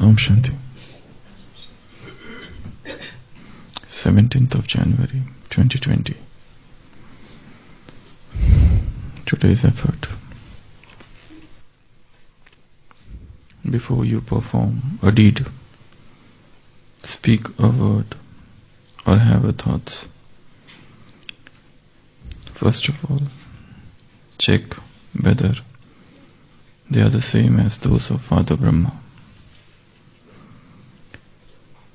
Om Shanti. 17th of January 2020. Today's effort. Before you perform a deed, speak a word, or have a thoughts, first of all, check whether they are the same as those of Father Brahma.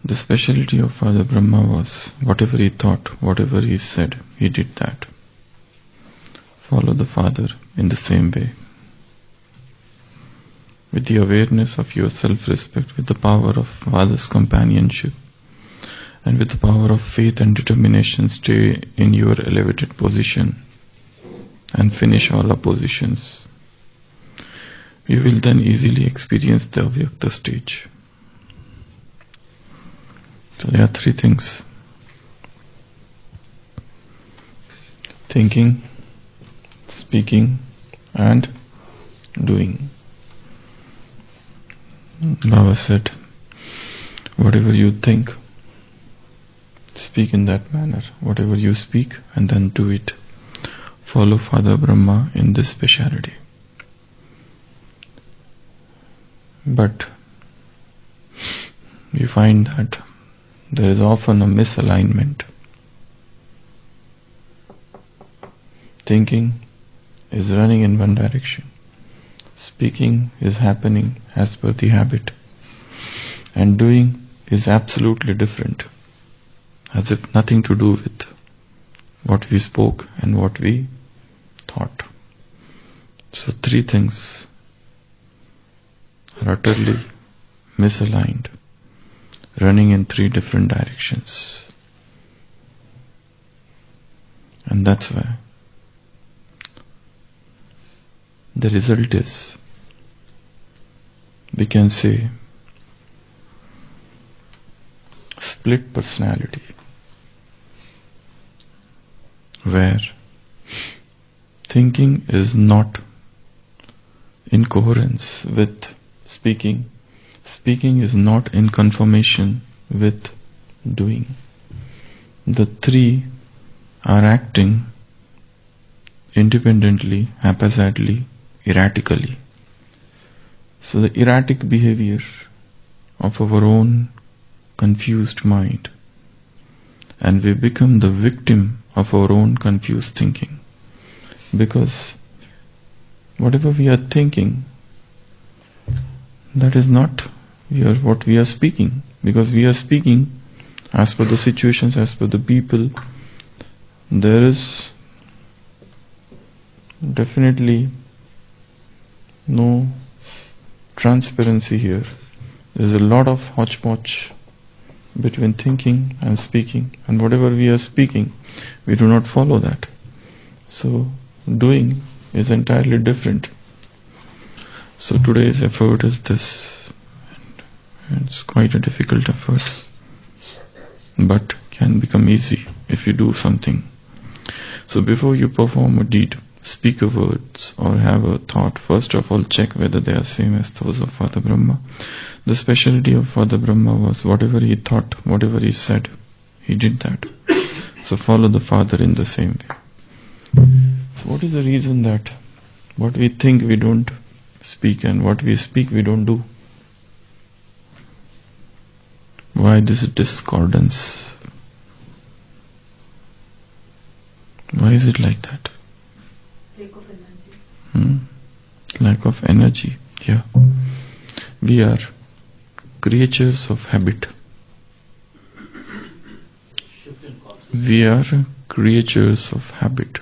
The speciality of Father Brahma was whatever he thought, whatever he said, he did that. Follow the Father in the same way. With the awareness of your self-respect, with the power of Father's companionship, and with the power of faith and determination, stay in your elevated position and finish all oppositions. You will then easily experience the Avyakta stage. So there are three things: thinking, speaking, and doing. Baba said, whatever you think, speak in that manner. Whatever you speak, and then do it. Follow Father Brahma in this speciality. But we find that there is often a misalignment. Thinking is running in one direction. Speaking is happening as per the habit. And doing is absolutely different, as if nothing to do with what we spoke and what we thought. So three things are utterly misaligned, running in three different directions. And that's why the result is, we can say, split personality, where thinking is not in coherence with speaking. Speaking is not in confirmation with doing. The three are acting independently, haphazardly, erratically. So the erratic behavior of our own confused mind, and we become the victim of our own confused thinking. Because whatever we are thinking, that is not what we are speaking. Because we are speaking as per the situations, as per the people. There is definitely no transparency here. There is a lot of hodgepodge between thinking and speaking, and whatever we are speaking, we do not follow that. So doing is entirely different. So today's effort is this, and it's quite a difficult effort, but can become easy if you do something. So before you perform a deed, speak a words, or have a thought, first of all check whether they are same as those of Father Brahma. The speciality of Father Brahma was whatever he thought, whatever he said, he did that. So follow the Father in the same way. So what is the reason that what we think we don't speak, and what we speak we don't do? Why this discordance? Why is it like that? Lack of energy. Lack of energy, yeah. We are creatures of habit. We are creatures of habit.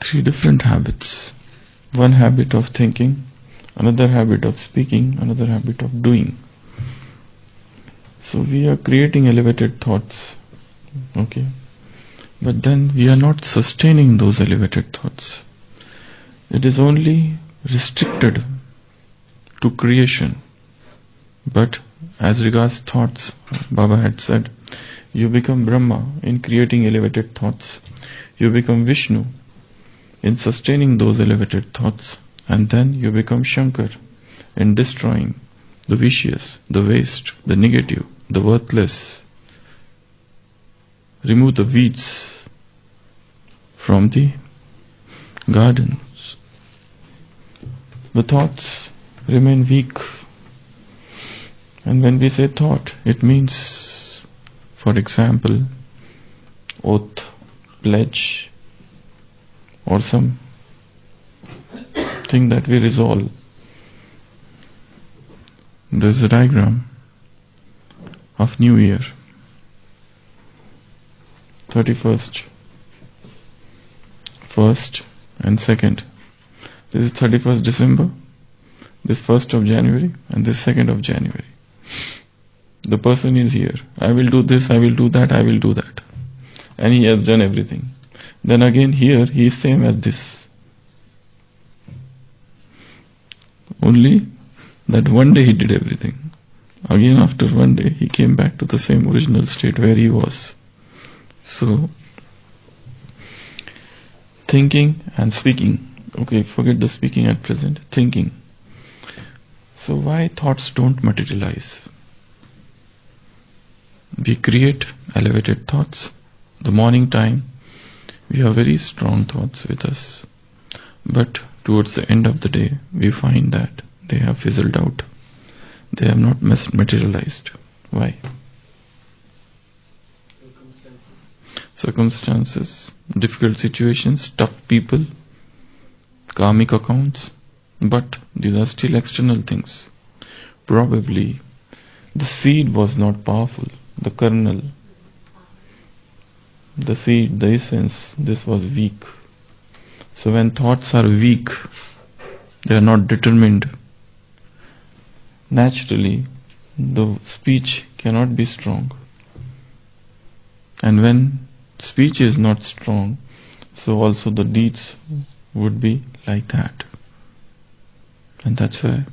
Three different habits. One habit of thinking, another habit of speaking, another habit of doing. So we are creating elevated thoughts, okay? But then we are not sustaining those elevated thoughts. It is only restricted to creation. But as regards thoughts, Baba had said, you become Brahma in creating elevated thoughts. You become Vishnu in sustaining those elevated thoughts. And then you become Shankar in destroying the vicious, the waste, the negative, the worthless. Remove the weeds from the gardens. The thoughts remain weak. And when we say thought, it means, for example, oath, pledge, or some thing that we resolve. There's a diagram of New Year, 31st, 1st and 2nd. This is 31st December, this 1st of January, and this 2nd of January. The person is here. I will do this, I will do that, I will do that. And he has done everything. Then again here, he is same as this. Only that one day he did everything. Again after one day, he came back to the same original state where he was. So, thinking and speaking. Okay, forget the speaking at present. Thinking. So why thoughts don't materialize? We create elevated thoughts. The morning time, we have very strong thoughts with us. But towards the end of the day, we find that they have fizzled out. They have not materialized. Why? Circumstances, difficult situations, tough people, karmic accounts. But these are still external things. Probably the seed was not powerful. The kernel, the seed, the essence, this was weak. So when thoughts are weak, they are not determined. Naturally, the speech cannot be strong. And when speech is not strong, so also the deeds would be like that. And that's why,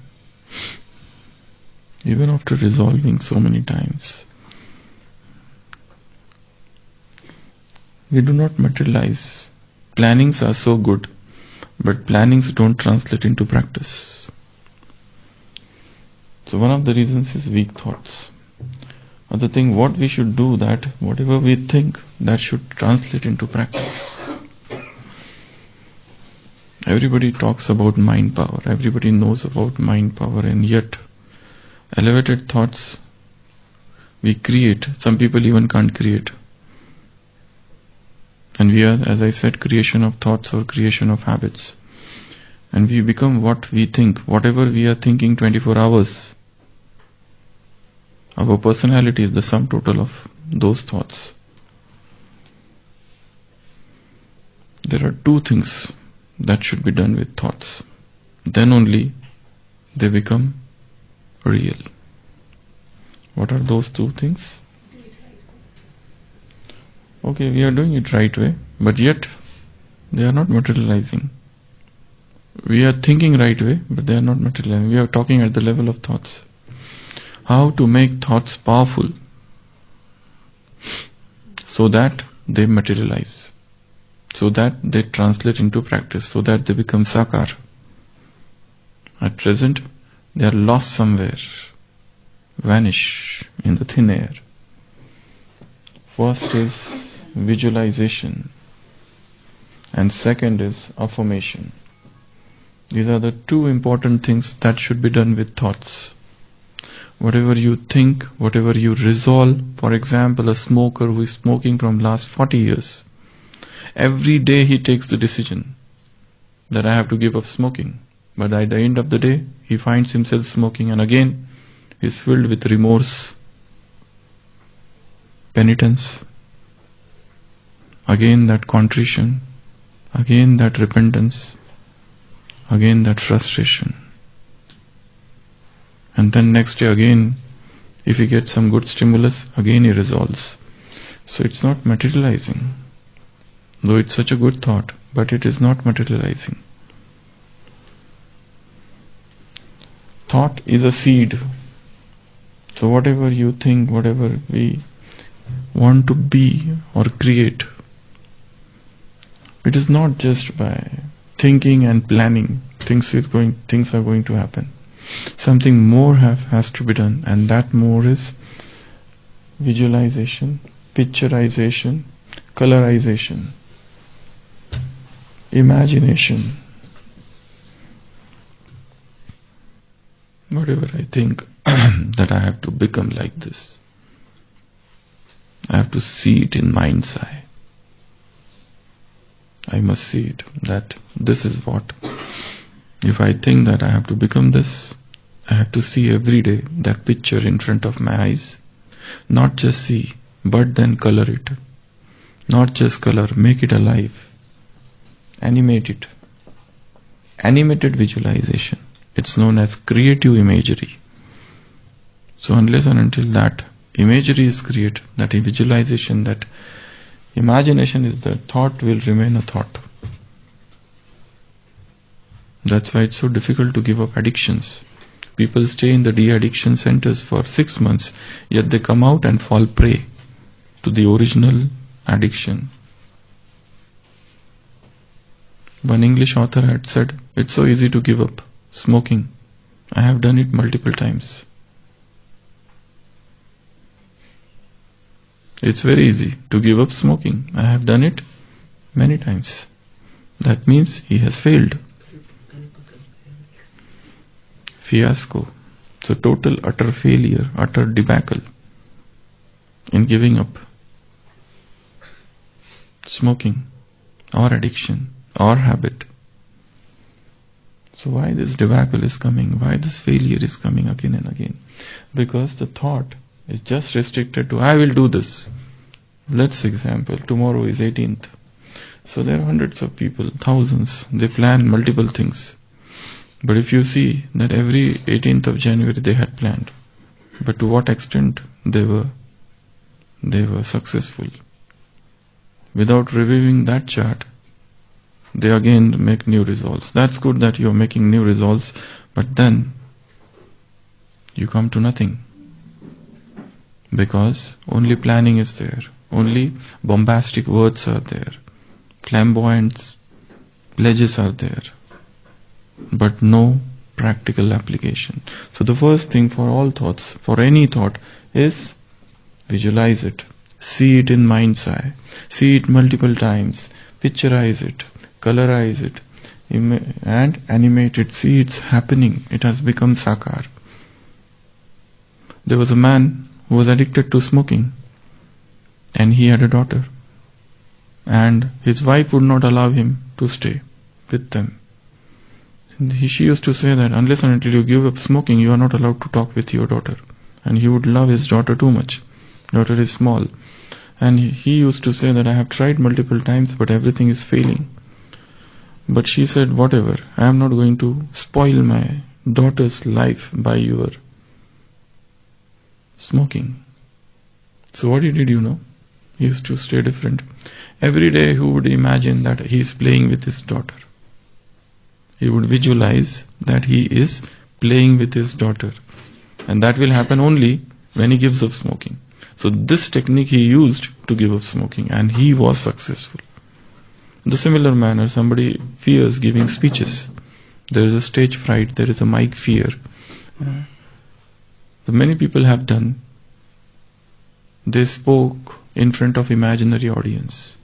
even after resolving so many times, we do not materialize. Plannings are so good, but plannings don't translate into practice. So one of the reasons is weak thoughts. Other thing, what we should do, that whatever we think, that should translate into practice. Everybody talks about mind power. Everybody knows about mind power, and yet elevated thoughts we create. Some people even can't create. And we are, as I said, creation of thoughts or creation of habits. And we become what we think. Whatever we are thinking 24 hours, our personality is the sum total of those thoughts. There are two things that should be done with thoughts. Then only they become real. What are those two things? Okay, we are doing it right way, but yet they are not materializing. We are thinking right way, but they are not materializing. We are talking at the level of thoughts. How to make thoughts powerful so that they materialize, so that they translate into practice, so that they become sakar. At present, they are lost somewhere, vanish in the thin air. First is visualization, and second is affirmation. These are the two important things that should be done with thoughts. Whatever you think, whatever you resolve, for example, a smoker who is smoking from last 40 years, every day he takes the decision that I have to give up smoking. But at the end of the day, he finds himself smoking, and again he is filled with remorse, penitence, again that contrition, again that repentance, again that frustration. And then next day again, if he gets some good stimulus, again he resolves. So it's not materializing. Though it's such a good thought, but it is not materializing. Thought is a seed. So whatever you think, whatever we want to be or create, it is not just by thinking and planning things are going to happen. Something more has to be done, and that more is visualization, picturization, colorization, imagination. Whatever I think that I have to become like this, I have to see it in mind's eye. I must see it, that this is what. If I think that I have to become this, I have to see every day that picture in front of my eyes. Not just see, but then color it. Not just color, make it alive. Animate it. Animated visualization. It's known as creative imagery. So unless and until that imagery is created, that visualization, that imagination is the thought, will remain a thought. That's why it's so difficult to give up addictions. People stay in the de-addiction centers for 6 months, yet they come out and fall prey to the original addiction. One English author had said, it's so easy to give up smoking. I have done it multiple times. It's very easy to give up smoking. I have done it many times. That means he has failed. Fiasco. So total utter failure, utter debacle in giving up smoking or addiction or habit. So why this debacle is coming? Why this failure is coming again and again? Because the thought is just restricted to, I will do this. Let's example, tomorrow is 18th. So there are hundreds of people, thousands, they plan multiple things. But if you see that every 18th of January they had planned, but to what extent they were successful. Without reviewing that chart, they again make new resolves. That's good that you are making new resolves, but then you come to nothing. Because only planning is there, only bombastic words are there, flamboyant pledges are there, but no practical application. So the first thing for all thoughts, for any thought, is visualize it, see it in mind's eye, see it multiple times, picturize it, colorize it, and animate it. See, it's happening. It has become sakar. There was a man who was addicted to smoking, and he had a daughter, and his wife would not allow him to stay with them. She used to say that unless and until you give up smoking, you are not allowed to talk with your daughter. And he would love his daughter too much. Daughter is small. And he used to say that I have tried multiple times, but everything is failing. But she said, whatever, I am not going to spoil my daughter's life by your smoking. So what he did, he used to stay different. Every day he would imagine that he is playing with his daughter. He would visualize that he is playing with his daughter. And that will happen only when he gives up smoking. So this technique he used to give up smoking, and he was successful. In the similar manner, somebody fears giving speeches. There is a stage fright, there is a mic fear. So many people have done. They spoke in front of imaginary audience.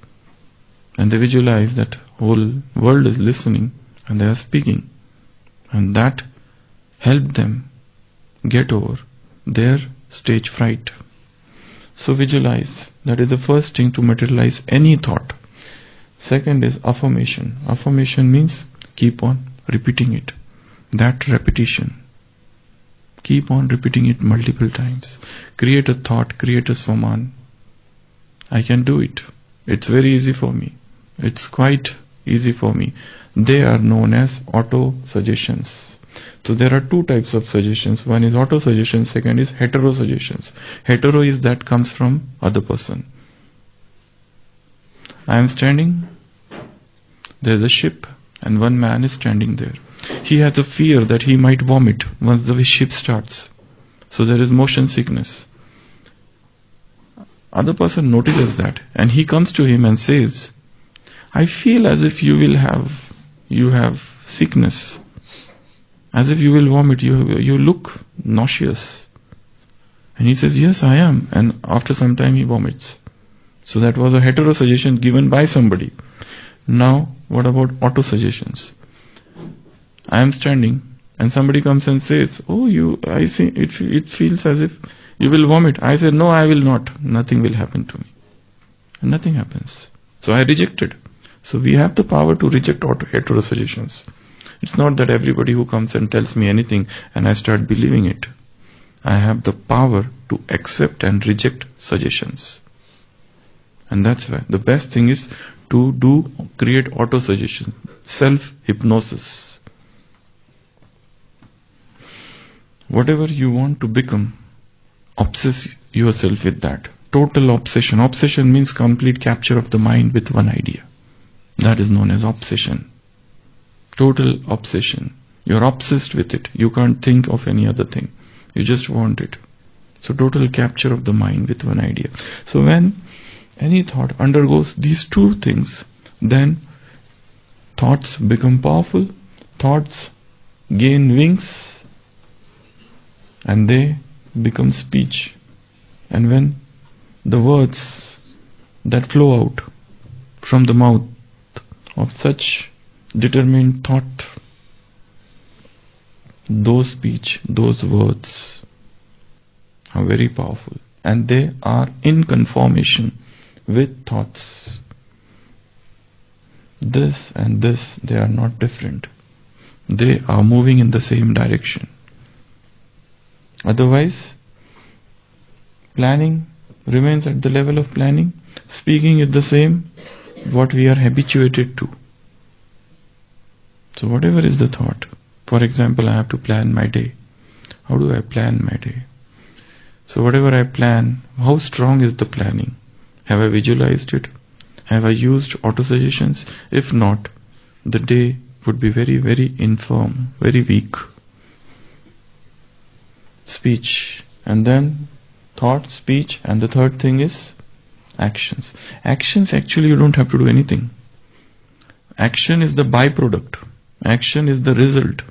And they visualize that whole world is listening and they are speaking. And that helped them get over their stage fright. So visualize. That is the first thing to materialize any thought. Second is affirmation. Affirmation means keep on repeating it. That repetition. Keep on repeating it multiple times. Create a thought, create a swaman. I can do it. It's very easy for me. It's quite easy for me. They are known as auto-suggestions. So there are two types of suggestions. One is auto-suggestion, second is hetero-suggestions. Hetero is that comes from other person. I am standing, there is a ship and one man is standing there. He has a fear that he might vomit once the ship starts. So there is motion sickness. Other person notices that and he comes to him and says, I feel as if you have sickness. as if you will vomit. You look nauseous. And he says, yes, I am. And after some time he vomits. So that was a hetero suggestion given by somebody. Now, what about auto suggestions? I am standing and somebody comes and says, oh, I see, it feels as if you will vomit. I said, no, I will not. Nothing will happen to me. And nothing happens. So I rejected. So we have the power to reject hetero suggestions. It's not that everybody who comes and tells me anything and I start believing it. I have the power to accept and reject suggestions. And that's why the best thing is to create auto-suggestion, self-hypnosis. Whatever you want to become, obsess yourself with that. Total obsession. Obsession means complete capture of the mind with one idea. That is known as obsession. Total obsession. You're obsessed with it. You can't think of any other thing. You just want it. So total capture of the mind with one idea. So when any thought undergoes these two things, then thoughts become powerful, thoughts gain wings, and they become speech. And when the words that flow out from the mouth of such determined thought, those speech, those words are very powerful, and they are in conformation with thoughts. This and this, they are not different. They are moving in the same direction. Otherwise, planning remains at the level of planning. Speaking is the same, what we are habituated to. So whatever is the thought, for example, I have to plan my day. How do I plan my day? So whatever I plan, how strong is the planning? Have I visualized it? Have I used auto-suggestions? If not, the day would be very, very infirm, very weak. Speech, and then thought, speech, and the third thing is actions. Actions, actually you don't have to do anything. Action is the byproduct. Action is the result.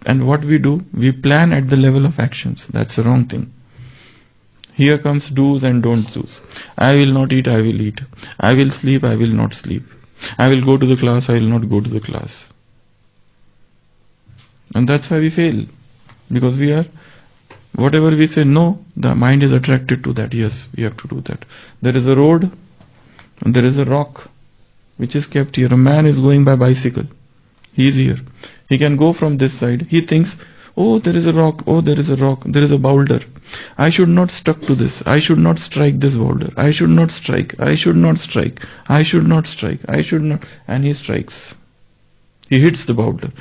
And what we do, we plan at the level of actions. That's the wrong thing. Here comes do's and don't do's. I will not eat, I will eat. I will sleep, I will not sleep. I will go to the class, I will not go to the class. And that's why we fail. Because whatever we say no, the mind is attracted to that. Yes, we have to do that. There is a road and there is a rock which is kept here. A man is going by bicycle. He is here. He can go from this side. He thinks, oh, there is a rock, oh, there is a rock, there is a boulder. I should not stuck to this. I should not strike this boulder. I should not strike. I should not strike. I should not strike. I should not. And he strikes. He hits the boulder.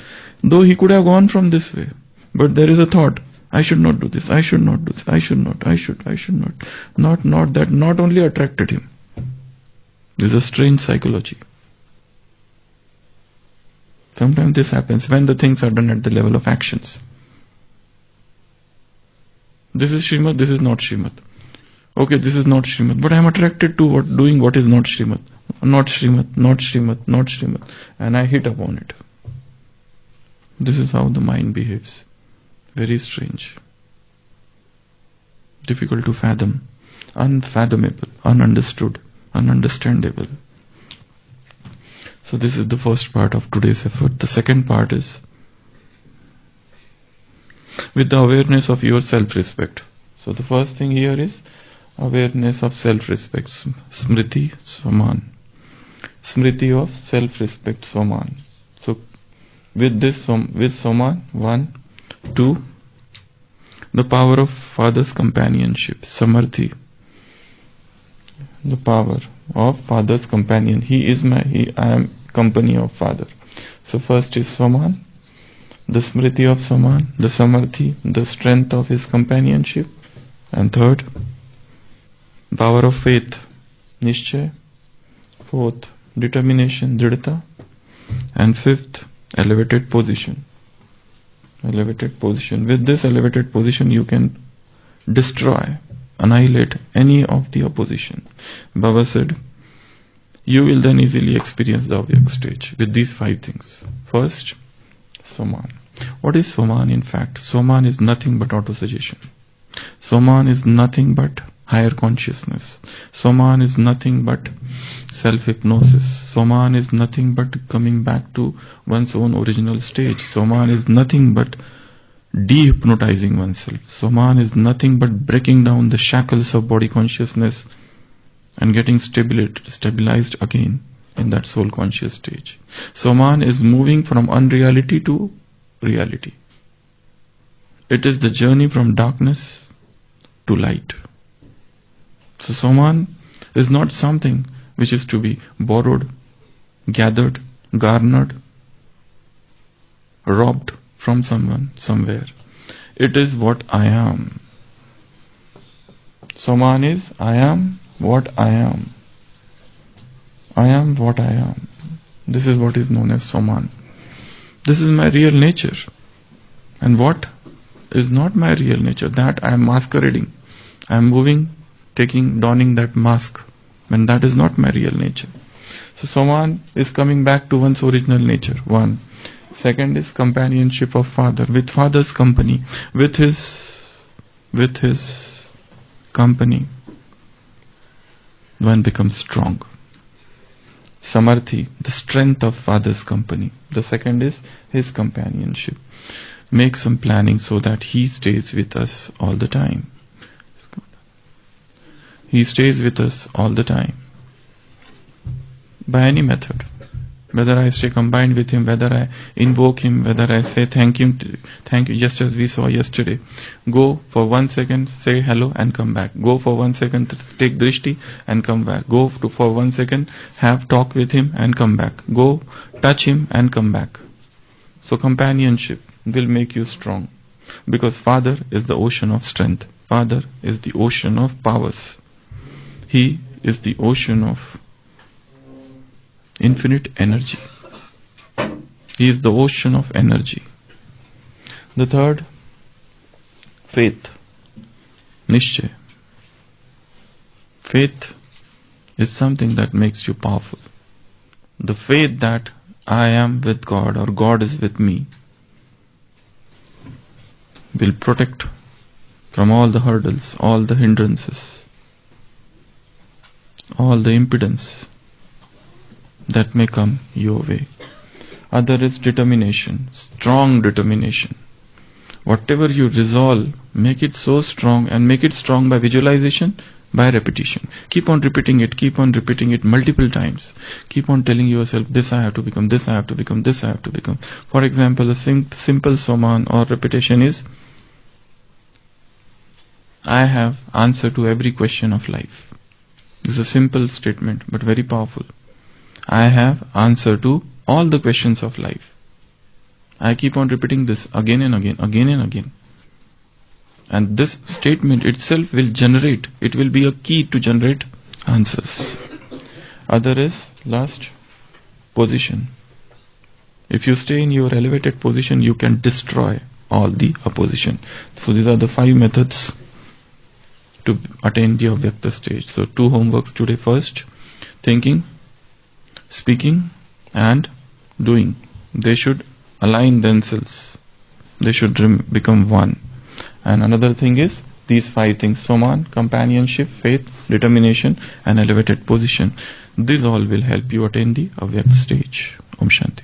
Though he could have gone from this way. But there is a thought. I should not do this. I should not do this. I should not. I should not. Not that. Not only attracted him. This is a strange psychology. Sometimes this happens when the things are done at the level of actions. This is Srimad, this is not Srimad. Okay, this is not Srimad, but I am attracted to doing what is not Srimad. Not Srimad, not Srimad, not Srimad. And I hit upon it. This is how the mind behaves. Very strange. Difficult to fathom. Unfathomable, ununderstood, ununderstandable. So this is the first part of today's effort. The second part is with the awareness of your self-respect. So the first thing here is awareness of self-respect. Smriti Swaman. Smriti of self-respect Swaman. So with this, with Swaman, 1, 2, the power of Father's companionship. Samarthi. The power of Father's companion. I am company of Father. So first is Swaman, the Smriti of Swaman, the Samarthi, the strength of his companionship. And third, power of faith, Nishchay. Fourth, determination, Dridhata. And fifth, elevated position. Elevated position. With this elevated position you can destroy, annihilate any of the opposition. Baba said, you will then easily experience the Avyakt stage with these 5 things. First, Swaman. What is Soman in fact? Soman is nothing but autosuggestion. Soman is nothing but higher consciousness. Soman is nothing but self-hypnosis. Soman is nothing but coming back to one's own original stage. Soman is nothing but de-hypnotizing oneself. Soman is nothing but breaking down the shackles of body consciousness and getting stabilized again in that soul conscious stage. Soman is moving from unreality to reality. It is the journey from darkness to light. So Soman is not something which is to be borrowed, gathered, garnered, robbed from someone, somewhere. It is what I am. Soman is I am what I am. I am what I am. This is what is known as Soman. This is my real nature. And what is not my real nature? That I am masquerading. I am moving, donning that mask. And that is not my real nature. So Soman is coming back to one's original nature. One. Second is companionship of Father. With Father's company, with his company, one becomes strong. Samarthi, the strength of Father's company. The second is his companionship. Make some planning so that he stays with us all the time. He stays with us all the time. By any method. Whether I stay combined with him, whether I invoke him, whether I say thank you, just as we saw yesterday. Go for 1 second, say hello and come back. Go for 1 second, take drishti and come back. Go for 1 second, have talk with him and come back. Go touch him and come back. So companionship will make you strong. Because Father is the ocean of strength. Father is the ocean of powers. He is the ocean of infinite energy. He is the ocean of energy. The third, faith. Nishchay. Faith is something that makes you powerful. The faith that I am with God or God is with me will protect from all the hurdles, all the hindrances, all the impedance that may come your way. Other is determination, strong determination. Whatever you resolve, make it so strong, and make it strong by visualization, by repetition. Keep on repeating it multiple times. Keep on telling yourself, this I have to become, this I have to become, this I have to become. For example, a simple Soman or repetition is, I have answer to every question of life. This is a simple statement, but very powerful. I have answer to all the questions of life. I keep on repeating this again and again. And this statement itself will be a key to generate answers. Other is last, position. If you stay in your elevated position, you can destroy all the opposition. So these are the 5 methods to attain the Avyakta stage. So 2 homeworks today. First, thinking, speaking and doing. They should align themselves. They should become one. And another thing is these 5 things: Soman, companionship, faith, determination and elevated position. These all will help you attain the Avyakta stage. Om Shanti.